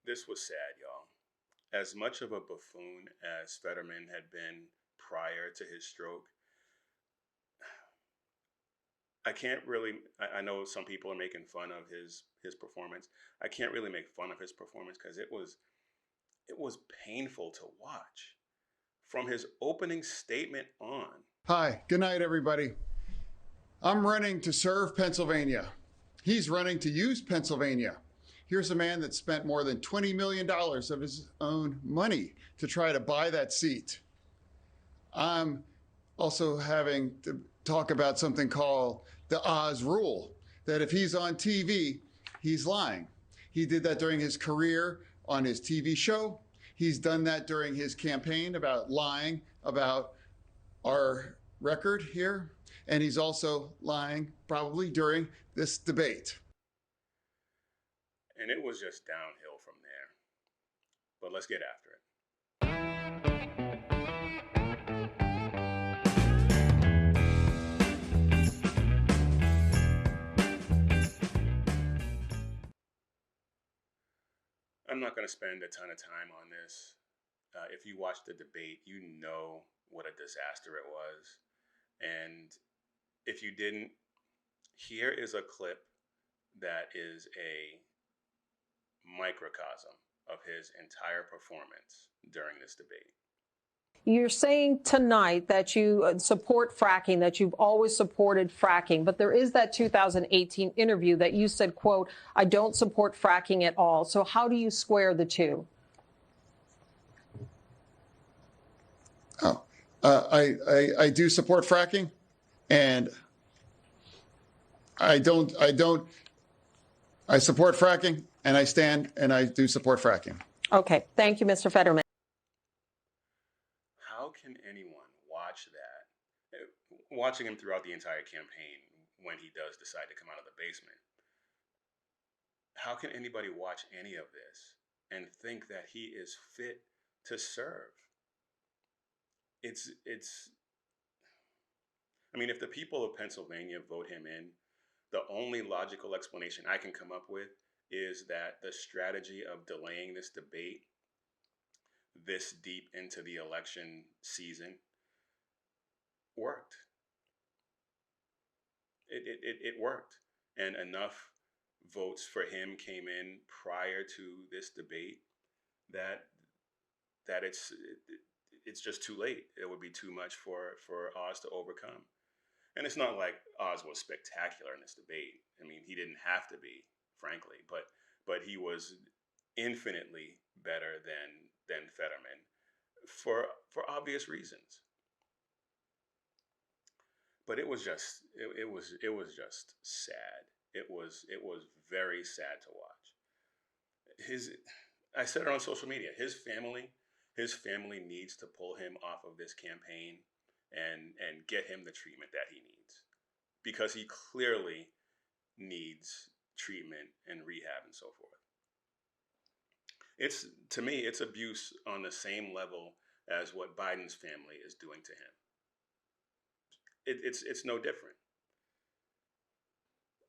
This was sad, y'all. As much of a buffoon as Fetterman had been prior to his stroke, I can't really. I know some people are making fun of his performance. I can't really make fun of his performance because it was painful to watch from his opening statement on. Hi, good night, everybody. I'm running to serve Pennsylvania. He's running to use Pennsylvania. Here's a man that spent more than $20 million of his own money to try to buy that seat. I'm also having to talk about something called the Oz rule, that if he's on TV, he's lying. He did that during his career on his TV show. He's done that during his campaign about lying about our record here. And he's also lying probably during this debate. And it was just downhill from there. But let's get after it. I'm not going to spend a ton of time on this. If you watched the debate, you know what a disaster it was. And if you didn't, here is a clip that is a microcosm of his entire performance during this debate. You're saying tonight that you support fracking, that you've always supported fracking, but there is that 2018 interview that you said, quote, I don't support fracking at all. So how do you square the two? I do support fracking, and I support fracking, and I stand and I do support fracking. Okay. Thank you, Mr. Fetterman. How can anyone watch that? Watching him throughout the entire campaign when he does decide to come out of the basement. How can anybody watch any of this and think that he is fit to serve? I mean, if the people of Pennsylvania vote him in, the only logical explanation I can come up with is that the strategy of delaying this debate this deep into the election season worked. It worked. And enough votes for him came in prior to this debate that it's just too late. It would be too much for Oz to overcome. And it's not like Oz was spectacular in this debate. I mean, he didn't have to be, frankly, but he was infinitely better than Fetterman for obvious reasons. But it was just sad. It was very sad to watch. I said it on social media. His family needs to pull him off of this campaign and get him the treatment that he needs, because he clearly needs treatment and rehab and so forth. To me, it's abuse on the same level as what Biden's family is doing to him. It's no different.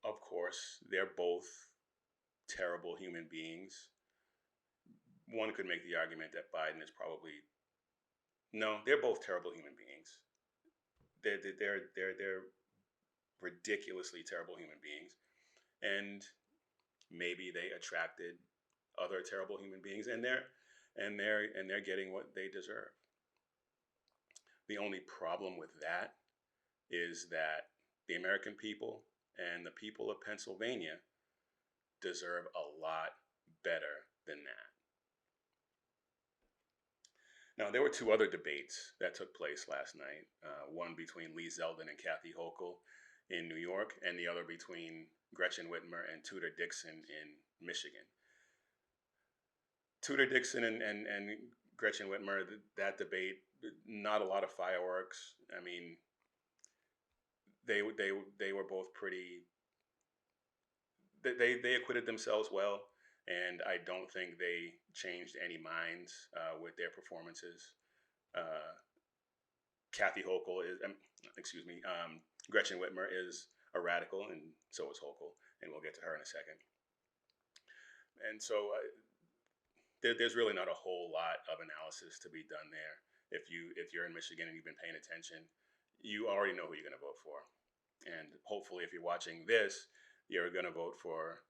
Of course, they're both terrible human beings. One could make the argument that Biden is probably they're both terrible human beings. They're ridiculously terrible human beings, and maybe they attracted other terrible human beings, and they're getting what they deserve. The only problem with that is that the American people and the people of Pennsylvania deserve a lot better than that. Now, there were two other debates that took place last night, one between Zeldin and Kathy Hochul in New York, and the other between Gretchen Whitmer and Tudor Dixon in Michigan. Tudor Dixon and Gretchen Whitmer, that debate, not a lot of fireworks. I mean, they were both pretty. They acquitted themselves well, and I don't think they changed any minds with their performances. Kathy Hochul is, Gretchen Whitmer is a radical, and so is Hochul, and we'll get to her in a second. And so there's really not a whole lot of analysis to be done there. If you're in Michigan and you've been paying attention, you already know who you're going to vote for, and hopefully, if you're watching this, you're going to vote for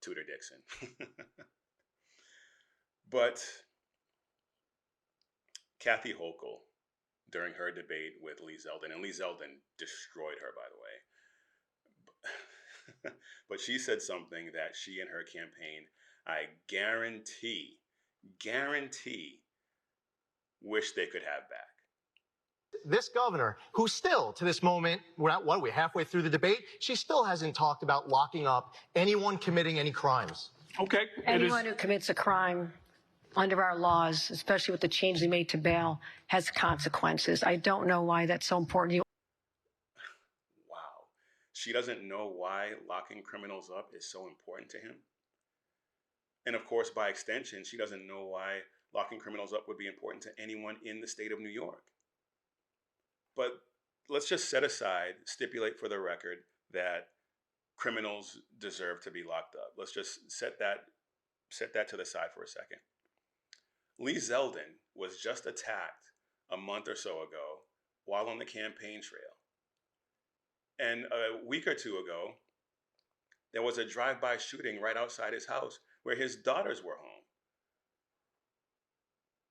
Tudor Dixon. But Kathy Hochul, during her debate with Lee Zeldin, and Lee Zeldin destroyed her, by the way. But she said something that she and her campaign, I guarantee, wish they could have back. This governor, who still, to this moment, what are we, halfway through the debate? She still hasn't talked about locking up anyone committing any crimes. Okay. Anyone who commits a crime under our laws, especially with the change they made to bail, has consequences. I don't know why that's so important. Wow. She doesn't know why locking criminals up is so important to him. And of course, by extension, she doesn't know why locking criminals up would be important to anyone in the state of New York. But let's just stipulate for the record that criminals deserve to be locked up. Let's just set that to the side for a second. Lee Zeldin was just attacked a month or so ago while on the campaign trail. And a week or two ago, there was a drive-by shooting right outside his house where his daughters were home.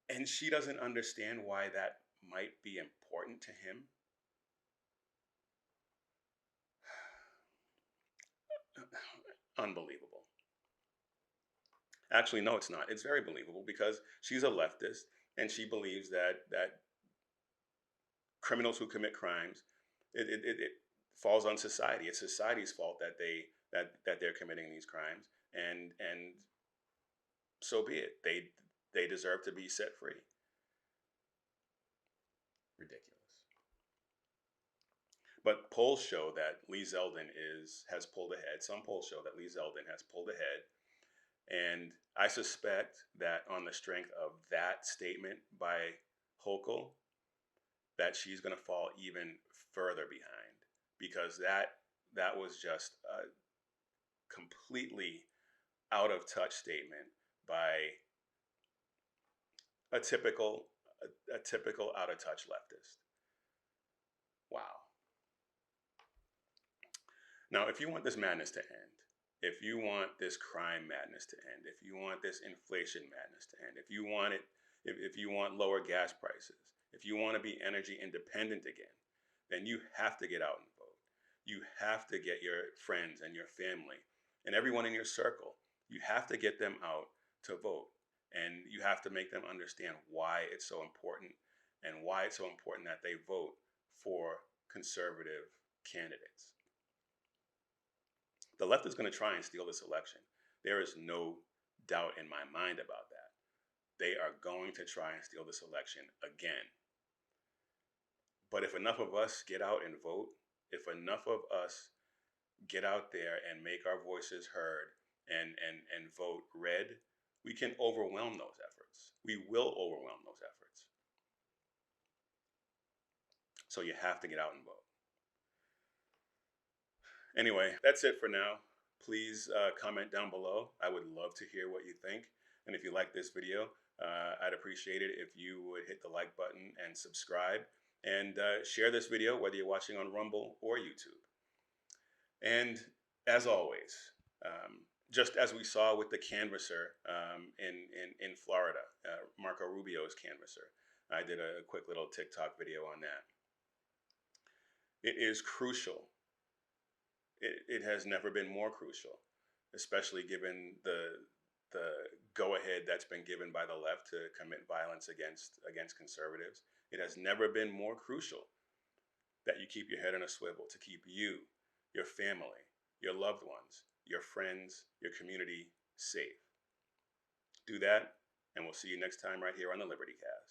And she doesn't understand why that might be important to him. Unbelievable. Actually, no, it's not. It's very believable because she's a leftist and she believes that criminals who commit crimes, it falls on society. It's society's fault that they're committing these crimes, and so be it. They deserve to be set free. Ridiculous. But polls show that Lee Zeldin has pulled ahead. Some polls show that Lee Zeldin has pulled ahead. And I suspect that on the strength of that statement by Hochul, that she's going to fall even further behind, because that was just a completely out of touch statement by a typical out of touch leftist. Wow. Now, if you want this madness to end, if you want this crime madness to end, if you want this inflation madness to end, if you want lower gas prices, if you want to be energy independent again, then you have to get out and vote. You have to get your friends and your family and everyone in your circle, you have to get them out to vote. And you have to make them understand why it's so important and why it's so important that they vote for conservative candidates. The left is going to try and steal this election. There is no doubt in my mind about that. They are going to try and steal this election again. But if enough of us get out and vote, if enough of us get out there and make our voices heard and vote red, we can overwhelm those efforts. We will overwhelm those efforts. So you have to get out and vote. Anyway, that's it for now. Please comment down below. I would love to hear what you think. And if you like this video, I'd appreciate it if you would hit the like button and subscribe. And share this video, whether you're watching on Rumble or YouTube. And as always, just as we saw with the canvasser in Florida, Marco Rubio's canvasser, I did a quick little TikTok video on that. It is crucial. It has never been more crucial, especially given the go-ahead that's been given by the left to commit violence against conservatives. It has never been more crucial that you keep your head on a swivel, to keep you, your family, your loved ones, your friends, your community safe. Do that, and we'll see you next time right here on the Liberty Cast.